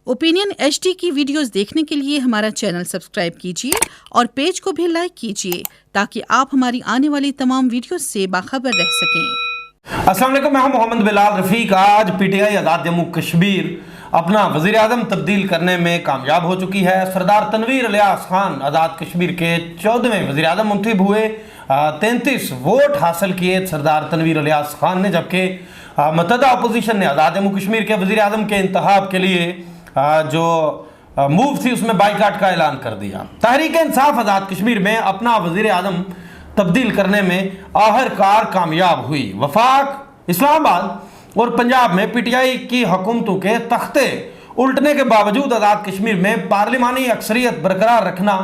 Opinion HD की videos देखने के लिए हमारा चैनल सब्सक्राइब कीजिए और पेज को भी लाइक कीजिए ताकि आप हमारी आने वाली तमाम वीडियोस से बाखबर रह सकें। अस्सलाम वालेकुम, मैं हूं मोहम्मद बिलाल रफीक। आज PTI आज़ाद जम्मू कश्मीर अपना वज़ीर आज़म तब्दील करने में कामयाब हो चुकी है। सरदार तनवीर इलियास खान आज़ाद कश्मीर के 14वें वज़ीर आज़म मुंतखब हुए। 33 वोट हासिल किए सरदार तनवीर इलियास खान ने, जबकि मुतहदा अपोजिशन ने आज़ाद जम्मू कश्मीर के वज़ीर आज़म के इंतखाब के लिए जो मूव थी उसमें बाइकाट का ऐलान कर दिया। तहरीक इंसाफ आज़ाद कश्मीर में अपना वज़ीर आज़म तब्दील करने में आखिरकार कामयाब हुई। वफाक, इस्लामाबाद और पंजाब में PTI की हुकूमतों के तख्ते उल्टने के बावजूद आज़ाद कश्मीर में पार्लिमानी अक्सरियत बरकरार रखना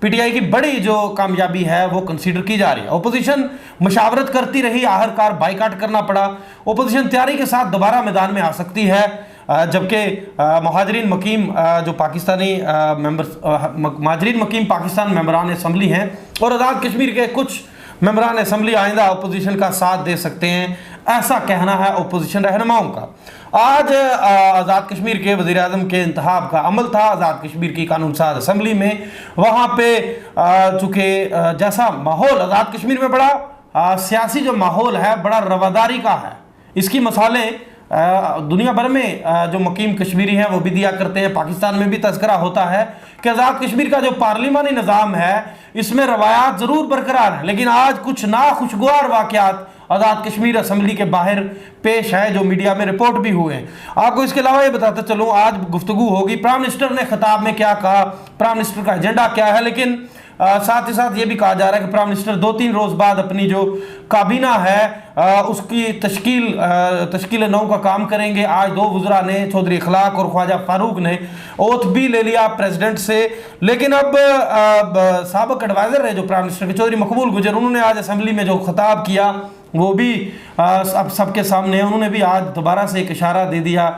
PTI की बड़ी जो कामयाबी है वो कंसीडर की जा रही है। ओपोजिशन मशावरत करती रही, आखिरकार बाइकाट करना पड़ा। ओपोजिशन तैयारी के साथ दोबारा मैदान में आ सकती है, जबकि महाजरीन मकीम जो पाकिस्तानी महाजरीन मकीम पाकिस्तान मेंबरान असम्बली हैं और आज़ाद कश्मीर के कुछ मेंबरान असम्बली आइंदा अपोजिशन का साथ दे सकते हैं, ऐसा कहना है अपोजिशन रहनुमाओं का। आज आज़ाद कश्मीर के वज़ीर आज़म के इंतखाब का अमल था आज़ाद कश्मीर की कानून साज असम्बली में। वहाँ पे चूँकि जैसा माहौल आज़ाद कश्मीर में बड़ा सियासी जो माहौल है बड़ा रवादारी का है, इसकी मिसालें दुनिया भर में जो मुकीम कश्मीरी हैं वो भी दिया करते हैं। पाकिस्तान में भी तज़किरा होता है कि आज़ाद कश्मीर का जो पार्लिमानी निज़ाम है इसमें रवायात ज़रूर बरकरार है, लेकिन आज कुछ नाखुशगवार वाक़यात आज़ाद कश्मीर असम्बली के बाहर पेश है जो मीडिया में रिपोर्ट भी हुए हैं। आपको इसके अलावा ये बताते चलूँ, आज गुफ्तगू होगी प्राइम मिनिस्टर ने खिताब में क्या कहा, प्राइम मिनिस्टर का एजेंडा क्या है, लेकिन साथ ही साथ ये भी कहा जा रहा है कि प्राइम मिनिस्टर 2-3 रोज़ बाद अपनी जो काबीना है उसकी तश्कील नौ का काम करेंगे। आज 2 वज़रा ने, चौधरी अखलाक और ख्वाजा फारूक ने ओथ भी ले लिया प्रेसिडेंट से, लेकिन अब साबिक एडवाइज़र है जो प्राइम मिनिस्टर के चौधरी मकबूल गुजर, उन्होंने आज असम्बली में जो खिताब किया वो भी अब सबके सामने। उन्होंने भी आज दोबारा से एक इशारा दे दिया,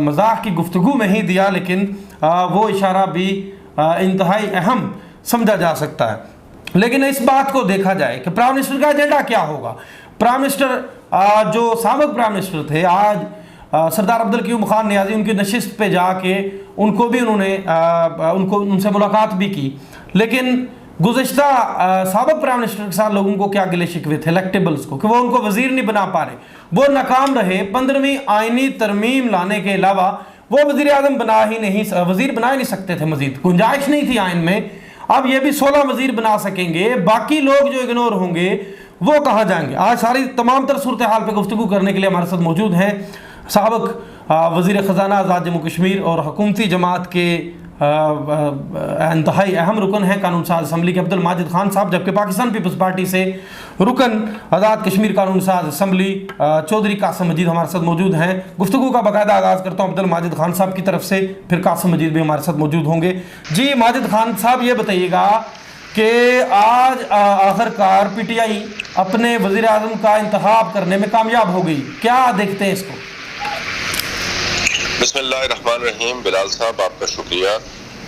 मजाक की गुफ्तगू में ही दिया, लेकिन वो इशारा भी इंतहाई अहम समझा जा सकता है। लेकिन इस बात को देखा जाए कि प्राइम मिनिस्टर का एजेंडा क्या होगा। प्राइम मिनिस्टर जो साबिक प्राइम मिनिस्टर थे, आज सरदार अब्दुल क़य्यूम खान नियाज़ी उनकी नशिस्त पे जाके उनको भी उनसे मुलाकात भी की, लेकिन गुज़िश्ता साबिक प्राइम मिनिस्टर के साथ लोगों को क्या गिले शिकवे थे इलेक्टेबल्स को कि वो उनको वज़ीर नहीं बना पा रहे, वो नाकाम रहे। 15वीं आइनी तरमीम लाने के अलावा वो वज़ीर आज़म वज़ीर बना ही नहीं सकते थे, मज़ीद गुंजाइश नहीं थी आइन में। अब ये भी 16 वज़ीर बना सकेंगे, बाकी लोग जो इग्नोर होंगे वो कहाँ जाएंगे। आज सारी तमाम तर सूरत हाल पर गुफ्तगू करने के लिए हमारे साथ मौजूद हैं साबिक वज़ीर ख़जाना आज़ाद जम्मू कश्मीर और हुकूमती जमात के इंतहाई अहम रुकन हैं कानून साज असम्बली के अब्दुल माजिद खान साहब, जबकि पाकिस्तान पीपल्स पार्टी से रुकन आज़ाद कश्मीर कानून साज असम्बली चौधरी कासिम मजीद हमारे साथ मौजूद हैं। गुफ्तगू का बाकायदा आगाज़ करता हूँ अब्दुल माजिद खान साहब की तरफ से, फिर कासिम मजीद भी हमारे साथ मौजूद होंगे। जी माजिद खान साहब, ये बताइएगा कि आज आखिरकार PTI अपने वज़ीर आज़म का इंतखाब करने में कामयाब हो गई, क्या देखते हैं इसको? बिस्मिल्लाहिर्रहमानिर्रहीम। बिलाल साहब, आपका शुक्रिया,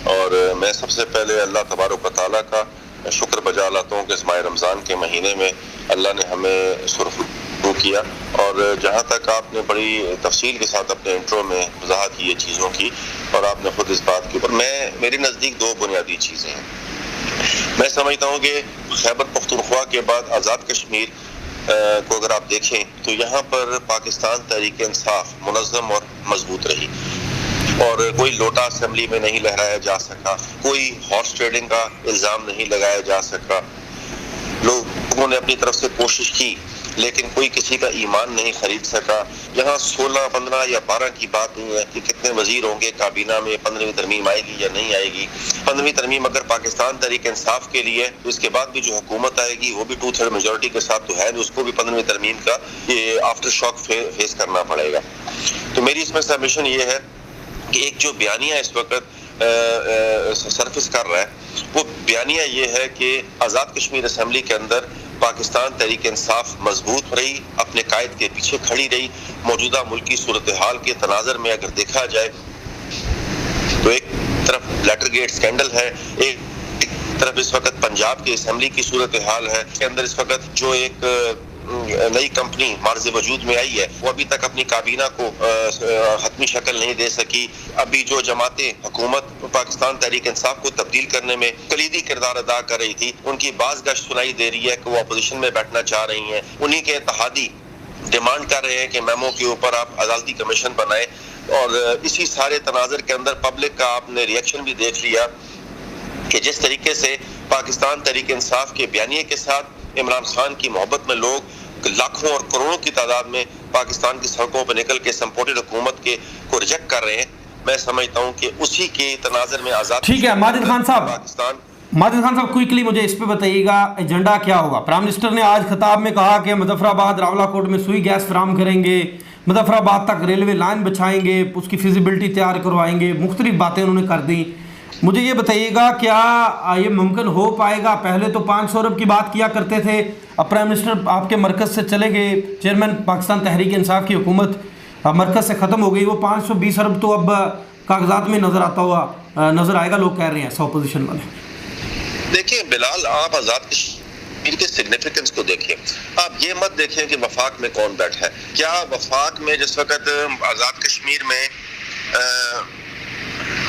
और मैं सबसे पहले अल्लाह तबारक व तआला का शुक्र बजा लाता हूँ कि इस माह रमज़ान के महीने में अल्लाह ने हमें सुरखरू किया। और जहाँ तक आपने बड़ी तफसील के साथ अपने इंट्रो में वजाहत की ये चीज़ों की, और आपने खुद इस बात के ऊपर, मेरे नज़दीक 2 बुनियादी चीज़ें हैं। मैं समझता हूँ कि खैबर पख्तूनख्वा के बाद आज़ाद कश्मीर को अगर आप देखें तो यहाँ पर पाकिस्तान तहरीक इंसाफ मुनज़्ज़म और मजबूत रही, और कोई लोटा असम्बली में नहीं लहराया जा सका, कोई हॉर्स ट्रेडिंग का इल्ज़ाम नहीं लगाया जा सका। लोगों ने अपनी तरफ से कोशिश की लेकिन कोई किसी का ईमान नहीं खरीद सका। यहाँ 16, 15 या 12 की बात नहीं है कि कितने वजीर होंगे काबीना में, 15वीं तरमीम आएगी या नहीं आएगी। 15वीं तरमीम अगर पाकिस्तान तहरीक इंसाफ के लिए, तो इसके बाद भी जो हुकूमत आएगी वो भी 2/3 मेजोरिटी के साथ तो है, उसको भी 15वीं तरमीम का ये आफ्टर शॉक फेस करना पड़ेगा। तो मेरी इसमें सबमिशन ये है कि एक जो बयानिया इस वक्त सरफिस कर रहा है, वो बयानिया ये है कि आज़ाद कश्मीर असम्बली के अंदर पाकिस्तान तहरीक इंसाफ मजबूत रही, अपने कायद के पीछे खड़ी रही। मौजूदा मुल्की सूरत हाल के तनाज़र में अगर देखा जाए तो एक तरफ लेटर गेट स्कैंडल है, एक तरफ इस वक्त पंजाब के असम्बली की सूरत हाल है। इसके अंदर इस वक्त जो एक नई कंपनी मार्ज वजूद में आई है वो अभी तक अपनी काबीना को हतमी शक्ल नहीं दे सकी। अभी जो जमातें हुकूमत पाकिस्तान तहरीक इंसाफ को तब्दील करने में कलीदी किरदार अदा कर रही थी, उनकी बाज़ गश्त सुनाई दे रही है कि वो अपोजिशन में बैठना चाह रही हैं। उन्हीं के इत्तेहादी डिमांड कर रहे हैं कि मेमो के ऊपर आप अदालती कमीशन बनाए। और इसी सारे तनाज़र के अंदर पब्लिक का आपने रिएक्शन भी देख लिया कि जिस तरीके से पाकिस्तान तहरीक इंसाफ के बयानिए के साथ इमरान खान की मोहब्बत में लोग लाखों और करोड़ों की तादाद में पाकिस्तान की सड़कों पर निकल के सपोर्टेड हुकूमत के को रिजेक्ट कर रहे हैं, मैं समझता हूँ कि उसी के तनाज़र में आज़ाद। ठीक है माजिद खान साहब, क्विकली मुझे इस पे बताइएगा एजेंडा क्या होगा। प्राइम मिनिस्टर ने आज खिताब में कहा कि मुजफ्फराबाद रावलाकोट में सुई गैस फराम करेंगे, मुजफ्फराबाद तक रेलवे लाइन बिछाएंगे, उसकी फिजिबिलिटी तैयार करवाएंगे, मुख्तलिफ बातें उन्होंने कर दी। मुझे ये बताइएगा क्या ये मुमकिन हो पाएगा? पहले तो 500 अरब की बात किया करते थे, अब प्राइम मिनिस्टर आपके मरकज़ से चले गए, चेयरमैन पाकिस्तान तहरीक इंसाफ की हुकूमत मरकज़ से ख़त्म हो गई, वो 520 अरब तो अब कागजात में नज़र आता हुआ नज़र आएगा, लोग कह रहे हैं सब अपोजिशन वाले। देखिए बिलाल, आप आज़ाद कश्मीर के सिग्निफिकेंस को देखिए, आप ये मत देखें कि वफाक में कौन बैठा है। क्या वफाक में जिस वक्त आज़ाद कश्मीर में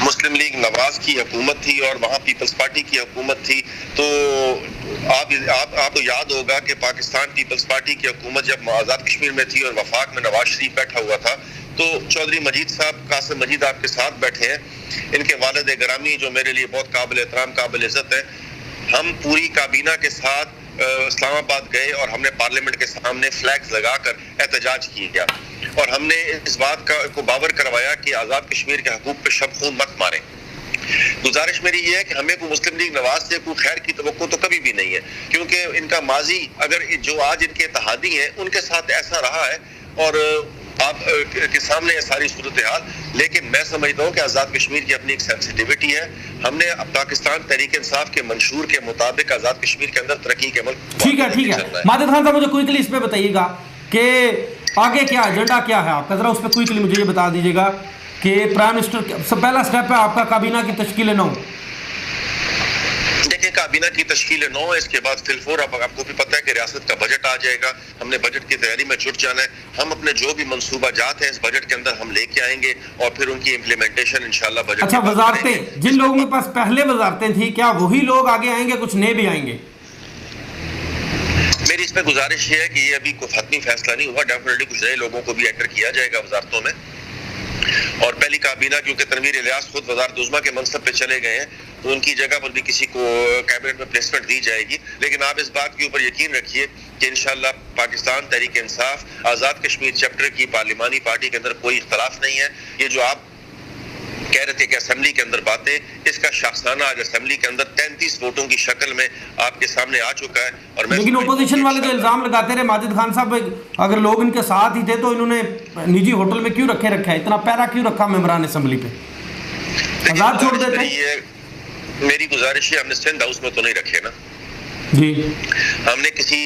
मुस्लिम लीग नवाज की हुकूमत थी और वहाँ पीपल्स पार्टी की हुकूमत थी, तो आपको याद होगा कि पाकिस्तान पीपल्स पार्टी की हुकूमत जब आज़ाद कश्मीर में थी और वफाक में नवाज शरीफ बैठा हुआ था, तो चौधरी मजीद साहब, कासिम मजीद आपके साथ बैठे हैं, इनके वालिद ग्रामी जो मेरे लिए बहुत काबिल एहतराम काबिल इज़्ज़त है। हम पूरी काबीना के साथ इस्लामाबाद गए और हमने पार्लियामेंट के सामने फ्लैग्स लगाकर एहतजाज किया और हमने इस बात को बावर करवाया कि आज़ाद कश्मीर के हकूक़ पे शब खून मत मारें। गुजारिश मेरी ये है कि हमें कोई मुस्लिम लीग नवाज से कोई खैर की तवक्को तो कभी भी नहीं है, क्योंकि इनका माजी अगर जो आज इनके इत्तेहादी हैं उनके साथ ऐसा रहा है और आप के सामने है सारी सूरत हाल। लेकिन मैं समझता हूँ कि आज़ाद कश्मीर की अपनी एक सेंसिटिविटी है। हमने पाकिस्तान तहरीक इंसाफ के मंशूर के मुताबिक आज़ाद कश्मीर के अंदर तरक्की के मुल्क। ठीक है माजिद खान साहब, मुझे क्विकली इस पे बताइएगा कि आगे क्या एजेंडा क्या है आपका, जरा उस पर क्विकली मुझे ये बता दीजिएगा कि प्राइम मिनिस्टर सब पहला स्टेप है आपका काबीना की तश्कील 9। देखिए काबीना की तश्कील 9 है, इसके बाद फिलफोर आपको भी पता है कि रियासत का बजट आ जाएगा, हमने बजट की तैयारी में जुट जाना है। हम अपने जो भी मंसूबा जात हैं इस बजट के अंदर हम लेके आएंगे और फिर उनकी इम्प्लीमेंटेशन इंशाल्लाह बजट। अच्छा, वजारतें जिन लोगों के पास पहले वजारतें थी, क्या वही लोग आगे आएंगे, कुछ नए भी आएंगे? मेरी इस पर गुजारिश ये है कि ये अभी कोई हतमी फैसला नहीं हुआ, डेफिनेटली कुछ नए लोगों को भी एंटर किया जाएगा वजारतों में। और पहली काबीना क्योंकि तनवीर इलियास खुद वज़ारत उज़्मा के मनसब पे चले गए हैं, तो उनकी जगह पर भी किसी को कैबिनेट में प्लेसमेंट दी जाएगी। लेकिन आप इस बात के ऊपर यकीन रखिए कि इंशाल्लाह पाकिस्तान तहरीक इंसाफ आज़ाद कश्मीर चैप्टर की पार्लिमानी पार्टी के अंदर कोई इख्तलाफ नहीं है। ये जो आप कह रहे थे कि असेंबली के अंदर बातें, इसका शाखसाना आज असेंबली के अंदर 33 वोटों की शक्ल में आपके सामने आ चुका है। और लेकिन ओपोजिशन वाले तो इल्जाम लगाते रहे माजिद खान साहब, अगर लोग इनके साथ ही थे तो इन्होंने निजी होटल में क्यों रखा है, इतना पैरा क्यों रखा मेंबरान असेंबली पे, आजाद छोड़ देते। मेरी गुजारिश है हमने सिंध हाउस में तो नहीं रखे ना जी, हमने किसी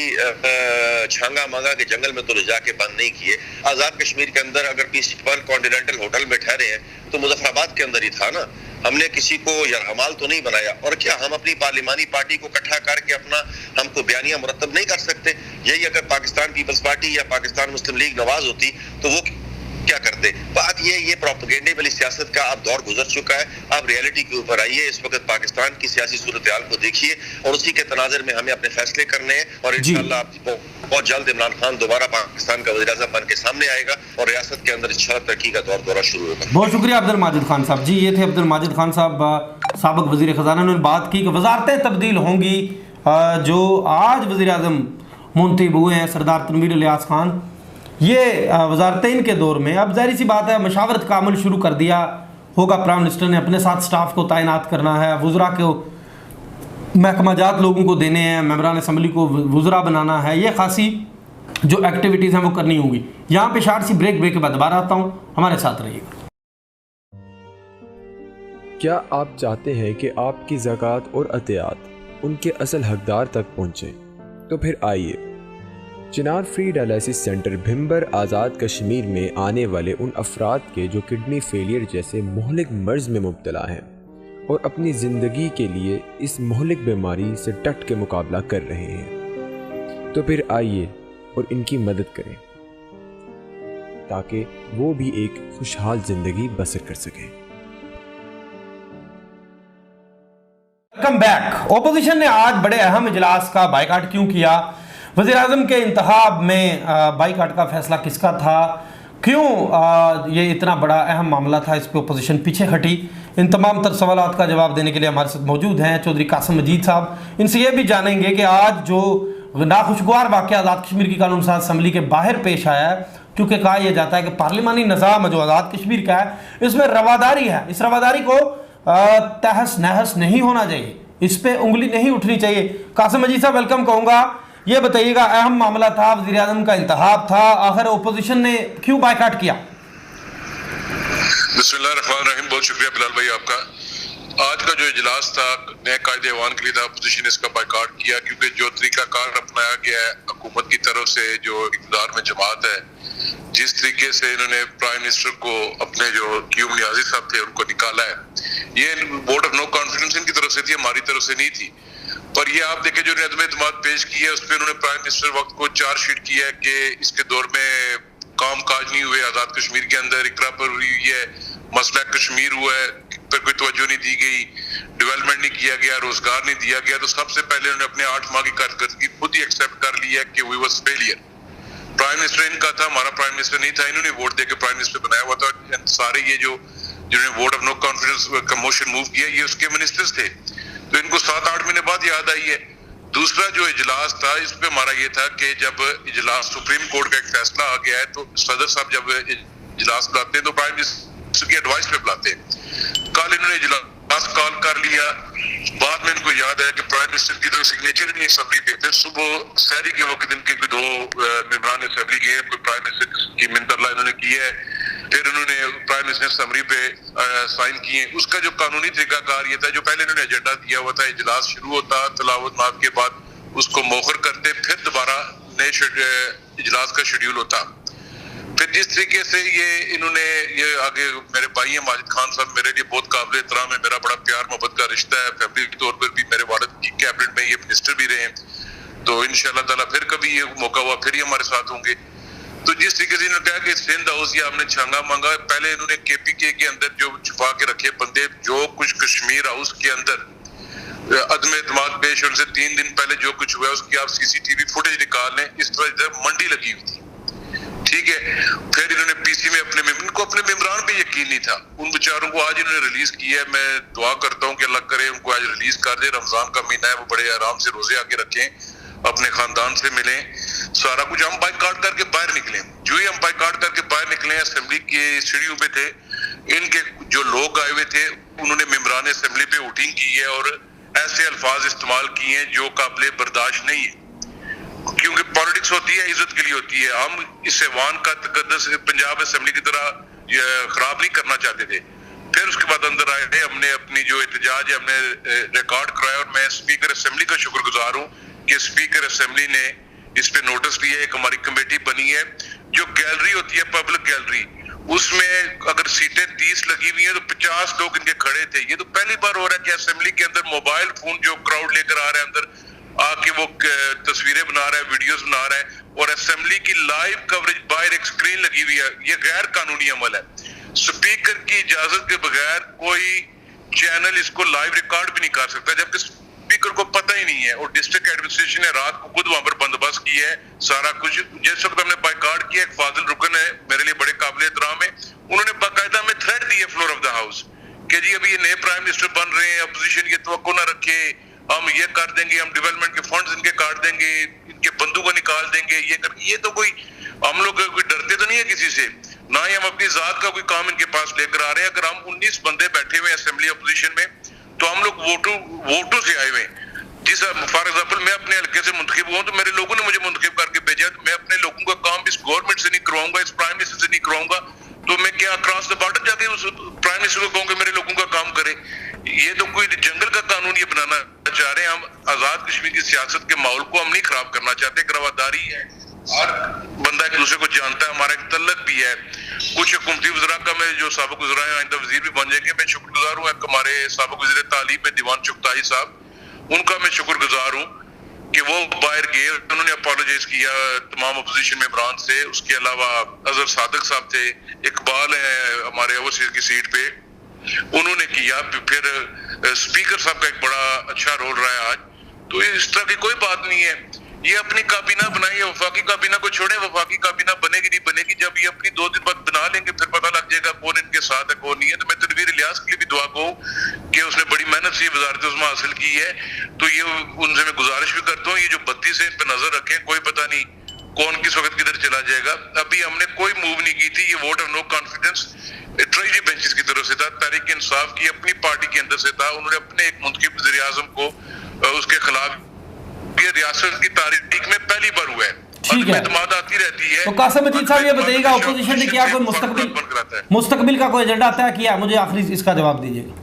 छांगा मांगा के जंगल में तो ले जाके बंद नहीं किए। आज़ाद कश्मीर के अंदर अगर किसी पर कॉन्टिनेंटल होटल में ठहरे हैं तो मुजफ्फराबाद के अंदर ही था ना, हमने किसी को यरहमाल तो नहीं बनाया। और क्या हम अपनी पार्लिमानी पार्टी को इकट्ठा करके अपना हमको बयानिया मुरतब नहीं कर सकते? यही अगर पाकिस्तान पीपल्स पार्टी या पाकिस्तान मुस्लिम लीग नवाज होती तो वो क्या करते? बात ये प्रोपेगेंडे वाली सियासत का अब दौर गुजर चुका है। आप रियलिटी के ऊपर आइए, इस वक्त पाकिस्तान की सियासी सूरत हाल को देखिए और उसी के तनाज़र में हमें अपने फैसले करने हैं। और इंशाअल्लाह बहुत जल्द इमरान खान दोबारा पाकिस्तान का वज़ीर आज़म बन के सामने आएगा और रियासत के अंदर इंशाअल्लाह तरक्की का दौरा शुरू होगा। बहुत शुक्रिया अब्दुल माजिद खान साहब जी। ये थे अब्दुल माजिद खान साहब, साबिक़ वज़ीर ख़ज़ाना। उन्होंने बात की कि वज़ारतें तब्दील होंगी। जो आज वज़ीर आज़म मुंतखब हुए हैं सरदार तनवीर इलियास खान, ये वजारतें इनके दौर में, अब ज़ाहिर सी बात है मशावरत का अमल शुरू कर दिया होगा। प्राइम मिनिस्टर ने अपने साथ स्टाफ को तैनात करना है, वज़रा को महकमाजात लोगों को देने हैं, मेंबरान असम्बली को वज़रा बनाना है, ये खासी जो एक्टिविटीज़ हैं वो करनी होंगी। यहाँ पे शार्ट सी ब्रेक के बाद दोबारा आता हूँ, हमारे साथ रहिएगा। क्या आप चाहते हैं कि आपकी ज़कात और अतियात उनके असल हकदार तक पहुँचे? तो फिर आइए चिनार free dialysis centre Bhimber Azad Kashmir में आने वाले उन अफराद के जो किडनी फेलियर जैसे मोहलिक मर्ज़ में मुब्तला हैं और अपनी ज़िंदगी के लिए इस मोहलिक बीमारी से डट के मुकाबला कर रहे हैं। तो फिर आइए और इनकी मदद करें ताकि वो भी एक खुशहाल ज़िंदगी बसर कर सकें। Welcome back. ओपोजिशन ने आज बड़े अहम इजलास का बाइकाट क्यों किया? वज़ीर-ए-आज़म के इंतखाब में बाइकाट का फैसला किसका था? क्यों ये इतना बड़ा अहम मामला था, इस पे ओपोजिशन पीछे हटी? इन तमाम तर सवालात का जवाब देने के लिए हमारे साथ मौजूद हैं चौधरी कासिम मजीद साहब। इनसे ये भी जानेंगे कि आज जो नाखुशगवार वाक़या आज़ाद कश्मीर की कानून साज असम्बली के बाहर पेश आया है, क्योंकि कहा यह जाता है कि पार्लिमानी निज़ाम जो आज़ाद कश्मीर का है इसमें रवादारी है, इस रवादारी को तहस नहस नहीं होना चाहिए, इस पे उंगली नहीं उठनी चाहिए। कासिम मजीद साहब वेलकम कहूँगा। ये बताइएगा, अहम मामला था, वज़ीर आज़म का इंतखाब था, आखिर ओपोजिशन ने क्यों बाइकाट किया? बिस्मिल्लाहिर्रहमानिर्रहीम। बहुत शुक्रिया बिलाल भाई आपका। आज का जो इजलास था नए कायदे ऐवान के लिए था, अपोजिशन ने इसका बाइकाट किया क्योंकि जो तरीकाकार अपनाया गया है हुकूमत की तरफ से, जो इक़्तिदार में जमात है, जिस तरीके से इन्होंने प्राइम मिनिस्टर को अपने जो क्यूम नियाज़ी साहब थे उनको निकाला है, ये वोट ऑफ नो कॉन्फिडेंस इनकी तरफ से थी, हमारी तरफ से नहीं थी। पर ये आप देखें जो अदम एतमाद पेश की है उस पर उन्होंने प्राइम मिनिस्टर वक्त को चार्जशीट किया है कि इसके दौर में काम काज नहीं हुए आज़ाद कश्मीर के अंदर, इकरा पर हुई है, मसला कश्मीर हुआ है, पर कोई तवज्जो नहीं दी गई, डेवलपमेंट नहीं किया गया, रोजगार नहीं दिया गया। तो सबसे पहले उन्होंने अपने 8 माह की कारकर्दगी खुद ही एक्सेप्ट कर लिया कि we was failure. Prime minister इनका था, हमारा प्राइम मिनिस्टर नहीं था, इन्होंने वोट देकर प्राइम मिनिस्टर बनाया हुआ था। सारे ये जो जिन्होंने वोट ऑफ नो कॉन्फिडेंस का मोशन मूव किया ये उसके मिनिस्टर्स थे, तो इनको 7-8 महीने बाद याद आई है। दूसरा जो इजलास था इस पे हमारा ये था कि जब इजलास सुप्रीम कोर्ट का एक फैसला आ गया है तो सदर साहब जब इजलास बुलाते हैं तो प्राइम मिनिस्टर की एडवाइस पे बुलाते हैं। कल इन्होंने इजलास कॉल कर लिया, बाद में इनको याद है कि प्राइम मिनिस्टर की तो सिग्नेचर नहीं असेंबली पे थे। सुबह सहरी के वक्त इनके 2 मेंबरान असेंबली गए, कोई प्राइम मिनिस्टर की मिन्नतल्ला इन्होंने की है, फिर उन्होंने प्राइम मिनिस्टर समरी पे साइन किए। उसका जो कानूनी तरीकाकार ये था, जो पहले इन्होंने एजेंडा दिया हुआ था, इजलास शुरू होता, तलावत माफ के बाद उसको मौखर करते, फिर दोबारा नए इजलास का शेड्यूल होता। फिर जिस तरीके से ये इन्होंने ये आगे, मेरे भाई हैं माजिद खान साहब, मेरे लिए बहुत काबिल एहतराम है, मेरा बड़ा प्यार मोहब्बत का रिश्ता है, फैमिली के तौर पर भी मेरे वालिद की कैबिनेट में ये मिनिस्टर भी रहे, तो इंशाअल्लाह ताला फिर कभी ये मौका हुआ फिर ये हमारे साथ होंगे। तो जिस तरीके से इन्होंने कहा कि सिंध हाउस या हमने छांगा मांगा, पहले इन्होंने KPK के अंदर जो छुपा के रखे बंदे, जो कुछ कश्मीर हाउस के अंदर अदम एतमाद पेश होने से 3 दिन पहले जो कुछ हुआ उसकी आप CCTV फुटेज निकाल लें, इस तरह इधर मंडी लगी हुई थी, ठीक है। फिर इन्होंने PC में इनको अपने मेंबरान पे यकीन नहीं था, उन बेचारों को आज इन्होंने रिलीज किया है। मैं दुआ करता हूँ कि अल्लाह करे उनको आज रिलीज कर दे। रमजान का महीना है, वो बड़े आराम से रोजे आके रखें, अपने खानदान से मिलें, सारा कुछ। हम बाइकाट करके बाहर निकले, जो ही हम बाइकाट करके बाहर निकले, असेंबली के सीढ़ियों पे थे, इनके जो लोग आए हुए थे उन्होंने मेंबरान असेंबली पे वोटिंग की है और ऐसे अल्फाज इस्तेमाल किए हैं जो काबिल बर्दाश्त नहीं है, क्योंकि पॉलिटिक्स होती है, इज्जत के लिए होती है। हम इस ऐवान का तकद्दस पंजाब असेंबली की तरह खराब नहीं करना चाहते थे। फिर उसके बाद अंदर आए थे, हमने अपनी जो एहतजाज है हमने रिकॉर्ड कराया और मैं स्पीकर असेंबली का शुक्रगुजार हूँ कि स्पीकर असेंबली ने इस पे नोटिस लिया। एक हमारी कमेटी बनी है, जो गैलरी होती है पब्लिक गैलरी, उसमें अगर सीटें 30 लगी हुई हैं तो 50 लोग इनके खड़े थे। ये तो पहली बार हो रहा है कि असेंबली के अंदर मोबाइल फोन जो क्राउड लेकर आ रहा है अंदर आके वो तस्वीरें बना रहा है, वीडियोस बना रहा है, और असेंबली की लाइव कवरेज बाहर एक स्क्रीन लगी हुई है। ये गैर कानूनी अमल है। स्पीकर की इजाजत के बगैर कोई चैनल इसको लाइव रिकॉर्ड भी नहीं कर सकता, जबकि स्पीकर को पता ही नहीं है। और डिस्ट्रिक्ट एडमिनिस्ट्रेशन ने रात को खुद वहां पर बंदोबस्त किया है सारा कुछ। जिस वक्त हमने बाइकाट किया, एक फाजिल रुकन है मेरे लिए बड़े काबिल एहतराम है, उन्होंने बाकायदा में थ्रेट दी है फ्लोर ऑफ द हाउस कि जी अभी ये नए प्राइम मिनिस्टर बन रहे हैं, अपोजिशन ये तवक्को ना रखे, हम ये कर देंगे, हम डेवलपमेंट के फंड्स इनके काट देंगे, इनके बंदूक निकाल देंगे, ये तो कोई, हम लोग कोई डरते तो नहीं है किसी से, ना ही हम अपनी जात का कोई काम इनके पास लेकर आ रहे हैं। अगर हम 19 बंदे बैठे हुए असेंबली अपोजिशन में, तो हम लोग वोटों से आए हुए। जिस फॉर एग्जाम्पल मैं अपने हल्के से मुंतखिब हुआ, तो मेरे लोगों ने मुझे मुंतखिब करके भेजा, तो मैं अपने लोगों का काम इस गवर्नमेंट से नहीं करवाऊंगा, इस प्राइम मिनिस्टर से नहीं करवाऊंगा, तो मैं क्या क्रॉस द बॉर्डर जाके उस प्राइम मिनिस्टर को कहूंगा मेरे लोगों का काम करे? ये तो कोई जंगल का कानून ये बनाना चाह रहे हैं। हम आजाद कश्मीर की सियासत के माहौल को हम नहीं खराब करना चाहते। रवादारी है, हर बंदा एक दूसरे को जानता है, हमारा एक तल्लक भी है। कुछ हुकूमती वज़रा का मैं जो साबिक़ वज़रा है आइंदा वज़ीर भी बन जाएंगे, मैं शुक्रगुजार हूँ। हमारे साबिक़ वज़ीर तालीम में दीवान चुगताई साहब, उनका मैं शुक्रगुजार हूँ। कि वो बाहर गए, उन्होंने अपोलोजाइज किया तमाम अपोजिशन मेंबरान से। उसके अलावा अजहर सादिक साहब थे, इकबाल है हमारे ओवरसीज की सीट पे, उन्होंने किया। फिर स्पीकर साहब का एक बड़ा अच्छा रोल रहा है आज। तो इस तरह की कोई बात नहीं है, ये अपनी काबीना बनाई है, वफाकी काबीना को छोड़े, वफाकी काबीना बनेगी नहीं बनेगी, जब ये अपनी 2 दिन बाद बना लेंगे फिर पता लग जाएगा कौन इनके साथ है कौन नहीं है। तो मैं तनवीर इलियास के लिए भी दुआ कहूँ कि उसने बड़ी मेहनत से वजारत उस्मा हासिल की है, तो ये उनसे मैं गुजारिश भी करता हूँ ये जो 32 है इन पे नजर रखें, कोई पता नहीं कौन किस वक्त किधर चला जाएगा। अभी हमने कोई मूव नहीं की थी, ये vote of no confidence treasury benches की तरफ से था, तहरीक इंसाफ की अपनी पार्टी के अंदर से था। उन्होंने अपने एक मुंतखब वज़ीर आज़म को उसके खिलाफ, ये रियासत की तारीख में पहली बार हुआ है। ठीक है, एतमाद आती रहती है। तो कासिम मजीद साहब ये बताइएगा, अपोजिशन ने क्या कोई मुस्तकबिल का कोई एजेंडा तय किया? मुझे आखिरी इसका जवाब दीजिएगा।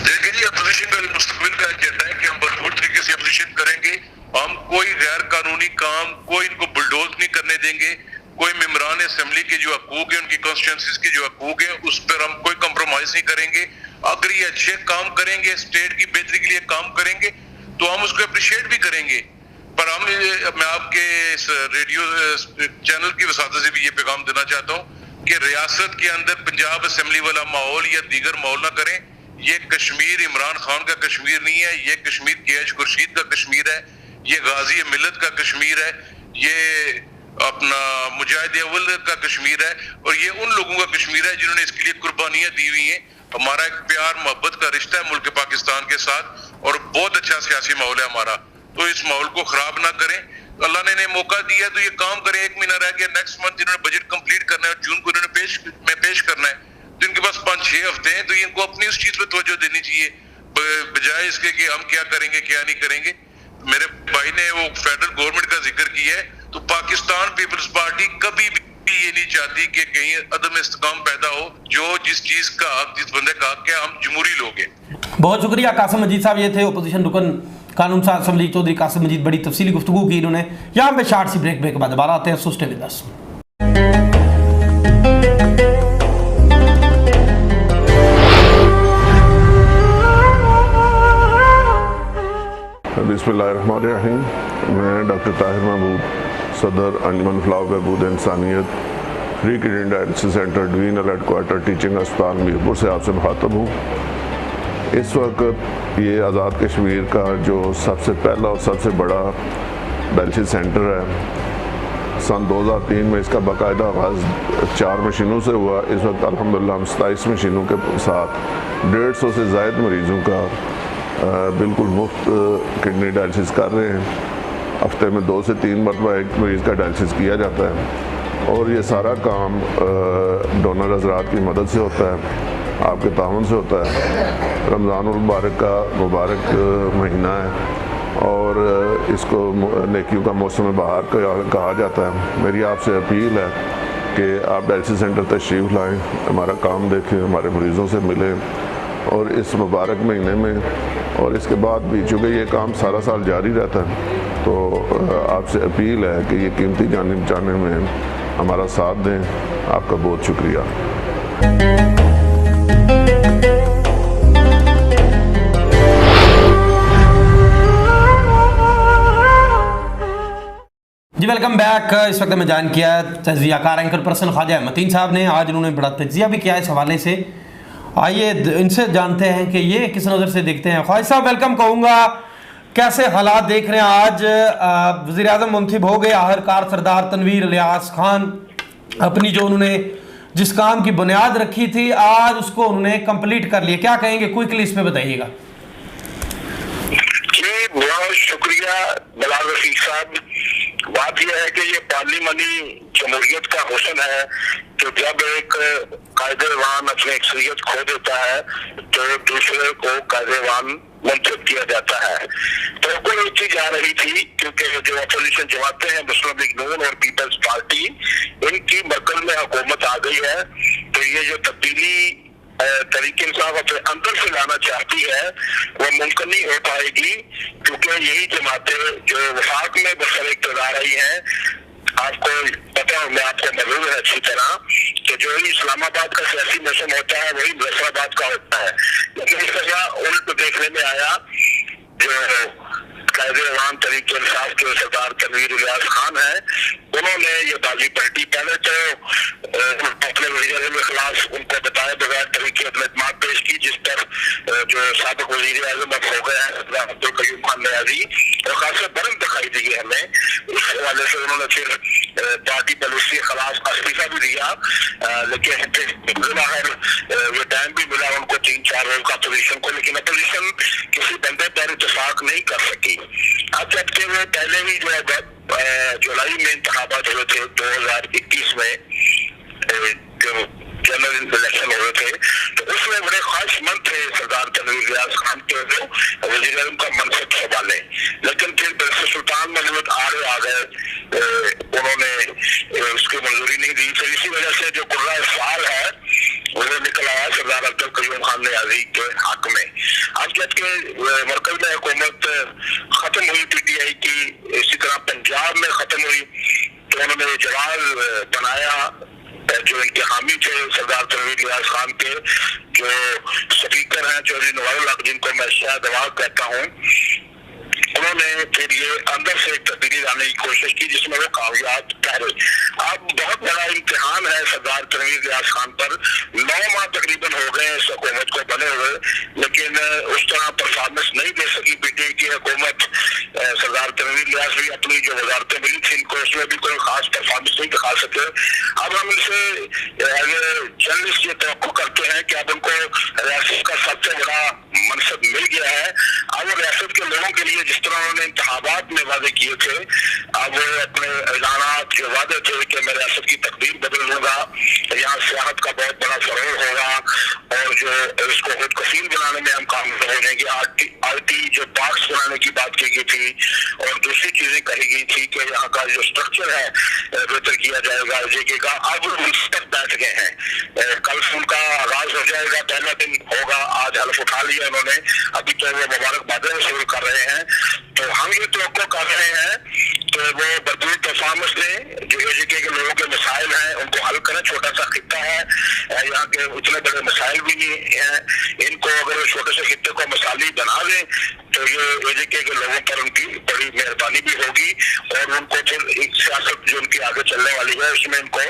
देखिए जी, अपोजिशन का मुस्तकबिल का एजेंडा है कि हम भरपूर तरीके से अपोजिशन करेंगे। हम कोई गैर कानूनी काम, कोई इनको बुलडोज नहीं करने देंगे। कोई मेंबरान असेंबली के जो हकूक है, उनकी कॉन्स्टिट्यूंसीज के जो हकूक है, उस पर हम कोई कंप्रोमाइज नहीं करेंगे। अगर ये अच्छे काम करेंगे, स्टेट की बेहतरी के लिए काम करेंगे, तो हम उसको अप्रिशिएट भी करेंगे। पर मैं आपके इस रेडियो चैनल की वसात से भी ये पैगाम देना चाहता हूँ कि रियासत के अंदर पंजाब असेंबली वाला माहौल या दीगर माहौल ना करें। ये कश्मीर इमरान खान का कश्मीर नहीं है, ये कश्मीर KH खुर्शीद का कश्मीर है, ये गाजी मिल्लत का कश्मीर है, ये अपना मुजाहिद अव्वल का कश्मीर है, और ये उन लोगों का कश्मीर है जिन्होंने इसके लिए कुर्बानियां दी हुई हैं। हमारा एक प्यार मोहब्बत का रिश्ता है मुल्क पाकिस्तान के साथ, और बहुत अच्छा सियासी माहौल है हमारा। तो इस माहौल को खराब ना करें। अल्लाह ने मौका दिया तो ये काम करें। 1 महीना रह गया, नेक्स्ट मंथ जिन्होंने बजट कंप्लीट करना है और जून को इन्होंने पेश करना है, तो इनके पास 5-6 हफ्ते हैं, तो इनको अपनी उस चीज पे तवज्जो देनी चाहिए, बजाय इसके कि हम क्या करेंगे क्या नहीं करेंगे। मेरे भाई ने वो फेडरल गवर्नमेंट का जिक्र किया है, तो पाकिस्तान पीपल्स पार्टी कभी भी ये नहीं चाहती कि कहीं अदम इस्तेकाम पैदा हो। जो जिस चीज का हक, जिस बंदे का हक है, हम जमहूरी लोग हैं। बहुत शुक्रिया कासिम मजीद साहब, ये थे अपोजिशन रुकन कानून साज असेंबली चौधरी कासिम मजीद। बड़ी तफसीली गुफ्तगू की इन्होंने। यहाँ पे शार्ट सी ब्रेक के बाद दोबारा आते हैं। So stay with us. बिस्मिल्लाहिर्रहमानिर्रहीम। मैं डॉक्टर ताहिर महबूब, सदर अंजुमन फलाह बहबूद इंसानियत free kidney dialysis centre divisional headquarter teaching अस्पताल मीरपुर से आपसे मुखातब हूँ। इस वक्त ये आज़ाद कश्मीर का जो सबसे पहला और सबसे बड़ा डायलिसिस सेंटर है, सन 2003 में इसका बाकायदा आगाज़ 4 मशीनों से हुआ। इस वक्त अल्हम्दुलिल्लाह हम 27 मशीनों के साथ 150 से ज़ायद मरीज़ों का बिल्कुल मुफ्त किडनी डायलिसिस कर रहे हैं। हफ्ते में 2 से 3 मरतबा एक मरीज़ का डायलिसिस किया जाता है, और ये सारा काम डोनर हज़रात की मदद से होता है, आपके ताउन से होता है। रमज़ानुल मुबारक का मुबारक महीना है, और इसको नेकियों का मौसम बहार कहा जाता है। मेरी आपसे अपील है कि आप डायलिसिस सेंटर तशरीफ़ लाएँ, हमारा काम देखें, हमारे मरीज़ों से मिलें, और इस मुबारक महीने में और इसके बाद भी, चूँकि ये काम सारा साल जारी रहता है, तो आपसे अपील है कि ये कीमती जान बचाने में हमारा साथ दें। आपका बहुत शुक्रिया। जी वेलकम बैक। इस वक्त में जान किया तजियाकार एंकर पर्सन ख्वाजा मतीन साहब ने। आज उन्होंने बड़ा तजिया भी किया इस हवाले से। आइए इनसे जानते हैं कि ये किस नज़र से देखते हैं। ख्वाजा साहब वेलकम कहूँगा, कैसे हालात देख रहे हैं? आज वज़ीर आज़म मुंतखब हो गए आखिरकार सरदार तनवीर इलियास खान। अपनी जो उन्होंने जिस काम की बुनियाद रखी थी, आज उसको उन्होंने कंप्लीट कर लिया। क्या कहेंगे, क्विकली इस पे बताइएगा। जी बहुत शुक्रिया बिलाल रफीक साहब। बात यह है कि ये पार्लिमानी जमहूरियत का हुस्न है कि जब एक कायदेवान अपनी अक्सरियत खो देता है तो दूसरे को कायदेवान मुंतखब किया जाता है। तो कोई एक चीज आ रही थी, क्योंकि जो अपोजिशन जमातें हैं, मुस्लिम लीग नून और पीपल्स पार्टी, इनकी मरकज में हुकूमत आ गई है, तो ये जो तब्दीली तरीके इंसाफ अपने अंदर से लाना चाहती है वो मुमकिन नहीं हो पाएगी, क्योंकि यही जमातें जो वफाक में बसर इक़्तिदार रही हैं, आपको पता हो, मैं आपको मजबूर है अच्छी तरह कि जो ही इस्लामाबाद का सियासी मौसम होता है वही नसराबाद का होता है। लेकिन इस तरह उल्ट देखने में आया, जो कायदे-ए-वान तहरीक-ए-इंसाफ के सरदार तनवीर इलियास खान हैं, उन्होंने ये बाजी पलटी। पहले तो अपने वज़ीर-ए-आज़म के खिलाफ उनको बताए बगैर तरीके इल्ज़ामात पेश की, जिस पर जो साबिक़ वज़ीर-ए-आज़म अब हो गए हैं अब्दुल कयूम खान न्याज़ी, और खासा बरम दिखाई दी है हमें। उस हवाले से उन्होंने फिर पार्टी बलूची के खिलाफ इस्तीफा भी दिया, लेकिन ये टाइम भी मिला उनको 3-4 रोज का अपोजिशन को, लेकिन अपोजिशन किसी बंदे पर इत्तेफाक नहीं कर सकी। अब जबकि वो पहले भी जो है जुलाई में इंतखाबात हुए थे 2021 में, जो जनरल इलेक्शन हुए थे, तो उसमें बड़े ख्वाहिशमंद थे सरदार तनवीर इलियास खान के वो वज़ीर-ए-आज़म का मनसब संभाले, लेकिन फिर बैरिस्टर सुल्तान महमूद आरे आ गए, उन्होंने उसकी मंजूरी नहीं दी। फिर इसी वजह से जो कुर्रा साल है वो निकल आया सरदार अब्दुल कयूम खान न्याज़ी के हक में। अब जबकि मरकज में हुकूमत खत्म हुई PTI की, इसी तरह पंजाब में खत्म हुई, तो उन्होंने जवाब बनाया जो इंतहामी थे सरदार तनवीर इलियास खान के, जो स्पीकर हैं चौधरी नवारुल हक, जिनको मैं शायद अवाज कहता हूँ, उन्होंने फिर ये अंदर से एक तब्दीली लाने की कोशिश की जिसमें वो कामयाब ठहरे। अब बहुत बड़ा इम्तिहान है सरदार तनवीर इलियास खान पर। 9 माह तकरीबन हो गए इस हुकूमत को बने हुए, लेकिन उस तरह परफॉर्मेंस नहीं दे सकी PTI की हुकूमत। सरदार तनवीर इलियास भी अपनी जो वजारतें मिली थी इनको, उसमें भी कोई खास परफॉर्मेंस नहीं दिखा सके। अब हम इनसे जर्नलिस्ट ये तवक्को करते हैं कि अब उनको रियासत का सबसे बड़ा मनसब मिल गया है। अब वो रियासत के लोगों के लिए जिस तरह उन्होंने इंतखाबात में वादे किए थे, अब वो अपने ऐलानात जो वादे थे कि मैं रियासत की तकदीर बदल लूंगा, यहाँ सियाहत का बहुत बड़ा फरोग होगा, और जो इसको खुद कफील बनाने में हम कामयाब हो जाएंगे। RT जो पार्क्स बनाने की बात की गई थी और दूसरी चीजें कही गई थी कि यहाँ का जो स्ट्रक्चर है बेहतर किया जाएगा JK का, अब तक बैठ गए हैं। कल से उनका आगाज हो जाएगा, पहला दिन होगा, आज हल्फ उठा लिया उन्होंने, अभी तो वो मुबारकबादें वसूल कर रहे हैं। तो हम ये तवक्को कर रहे हैं तो वो भरपूर परफॉर्मेंस दें, जो JK के लोगों के मसाइल हैं उनको हल करें। छोटा सा खित्ता है, यहाँ के उतने बड़े मसाइल भी नहीं हैं, इनको अगर छोटे से खित्ते को मसाली बना दें तो ये JK के लोगों पर उनकी बड़ी मेहरबानी भी होगी, और उनको फिर एक सियासत जो उनकी आगे चलने वाली है उसमें इनको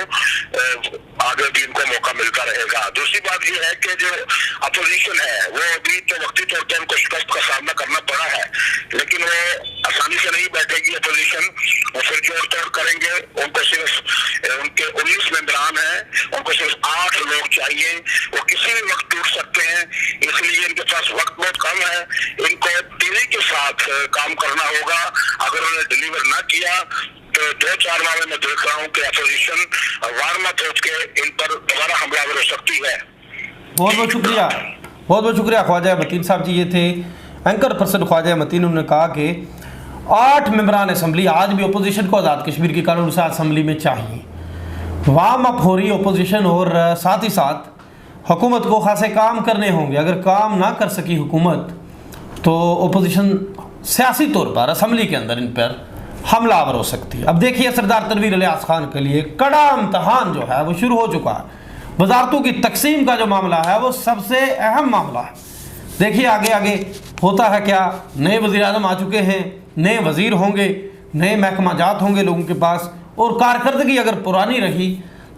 आगे भी इनको मौका मिलता रहेगा। दूसरी बात ये है कि जो अपोजिशन है वो अभी तो वक्ती तौर पर उनको शिकस्त का सामना करना पड़ा है, लेकिन वो आसानी से नहीं बैठेगी अपोजिशन, वो फिर जोड़ तोड़ करेंगे। उनको सिर्फ उनके 19 मेंबरान हैं, उनको सिर्फ 8 लोग चाहिए, वो किसी भी वक्त टूट सकते हैं, इसलिए इनके पास वक्त बहुत कम है। इनको तेजी के साथ काम करना होगा। अगर उन्होंने डिलीवर ना किया तो 2-4 माह में मैं देख रहा हूँ कि अपोजिशन वारमत हो के इन पर दोबारा हमलावर हो सकती है। बहुत बहुत शुक्रिया, बहुत बहुत शुक्रिया ख्वाजा मतीन साहब जी। ये थे एंकर पर्सन ख्वाजा मतीन। उन्होंने कहा कि 8 मेंबरान असम्बली आज भी अपोजिशन को आज़ाद कश्मीर की कानून साज असम्बली में चाहिए। वार्म अप हो रही अपोजिशन, और साथ ही साथ हुकूमत को खासे काम करने होंगे। अगर काम ना कर सकी हुकूमत तो अपोजिशन सियासी तौर पर असम्बली के अंदर इन पर हमलावर हो सकती है। अब देखिए सरदार तनवीर इलियास खान के लिए कड़ा इम्तहान जो है वो शुरू हो चुका है। वजारतों की तकसीम का जो मामला है वो सबसे अहम मामला है। देखिए आगे आगे होता है क्या। नए वज़ीर आज़म आ चुके हैं, नए वज़ीर होंगे, नए महकमा जात होंगे लोगों के पास, और कारकर्दगी अगर पुरानी रही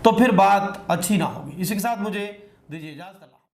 तो फिर बात अच्छी ना होगी। इसी के साथ मुझे दीजिए इजाज़त।